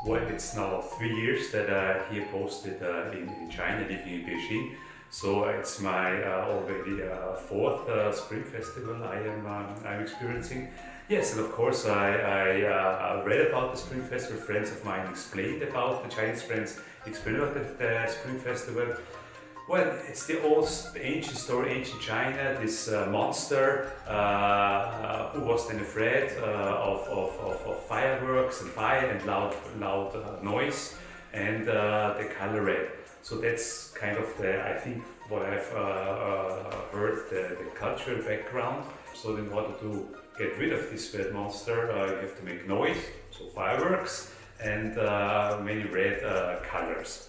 Well, it's now 3 years that I here posted in China, living in Beijing. So it's my already fourth Spring Festival I'm experiencing. Yes, and of course I read about the Spring Festival. Friends of mine explained about the Chinese friends explained about the Spring Festival. Well, it's the old ancient story, ancient China, this monster who was then afraid of fireworks and fire and loud noise and the color red. So that's kind of I think, what I've heard, the cultural background. So in order to get rid of this red monster, you have to make noise, so fireworks, and many red colors.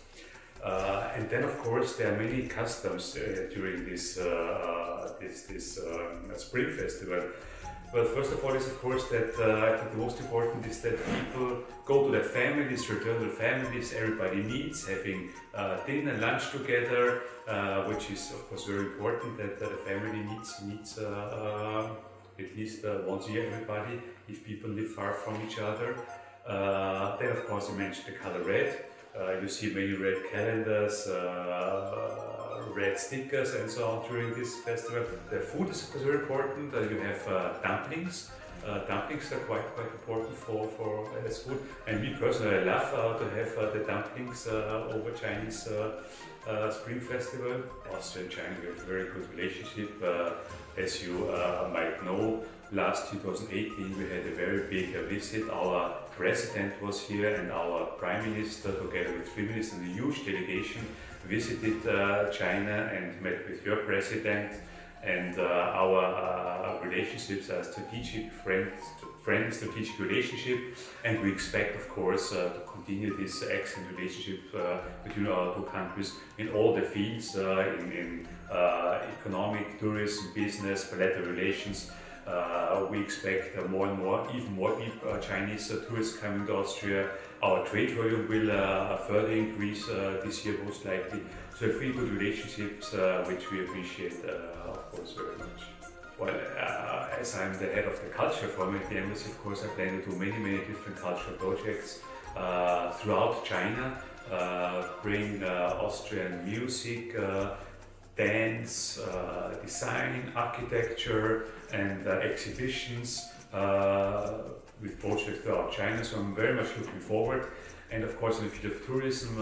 And then, of course, there are many customs during this Spring Festival. Well, first of all is, of course, that I think the most important is that people go to their families, return to their families, everybody meets, having dinner, lunch together, which is, of course, very important that the family meets at least once a year, everybody, if people live far from each other. Then, of course, you mentioned the color red. You see many red calendars, red stickers and so on during this festival. The food is very important. You have dumplings. Dumplings are quite important for as food. And me personally, I love to have the dumplings over Chinese Spring Festival. Austria and China, we have a very good relationship. As you might know, last 2018 we had a very big visit. Our president was here and our prime minister, together with 3 ministers and a huge delegation, visited China and met with your president. And our relationships are strategic friend strategic relationship, and we expect, of course, to continue this excellent relationship between our two countries in all the fields, in economic, tourism, business, bilateral relations. We expect more and more, even more Chinese tourists coming to Austria. Our trade volume will further increase this year, most likely. So, three good relationships, which we appreciate, of course, very much. Well, as I'm the head of the culture forum at the embassy, of course, I plan to do many different cultural projects throughout China, bring Austrian music, dance, design, architecture, and exhibitions with projects throughout China. So I'm very much looking forward. And of course, in the field of tourism,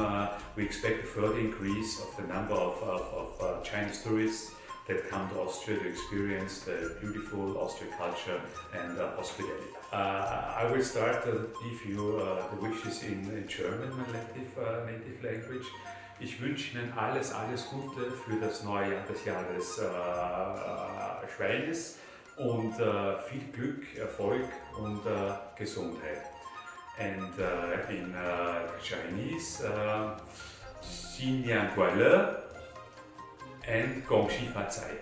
we expect a further increase of the number of Chinese tourists that come to Austria to experience the beautiful Austrian culture and hospitality. I will start to give you the wishes in German, my native language. Ich wünsche Ihnen alles Gute für das neue Jahr, das Jahr des Schweines, und viel Glück, Erfolg und Gesundheit. And in Chinese, Xin Yan Guai Le and Gong Xi Fa Cai.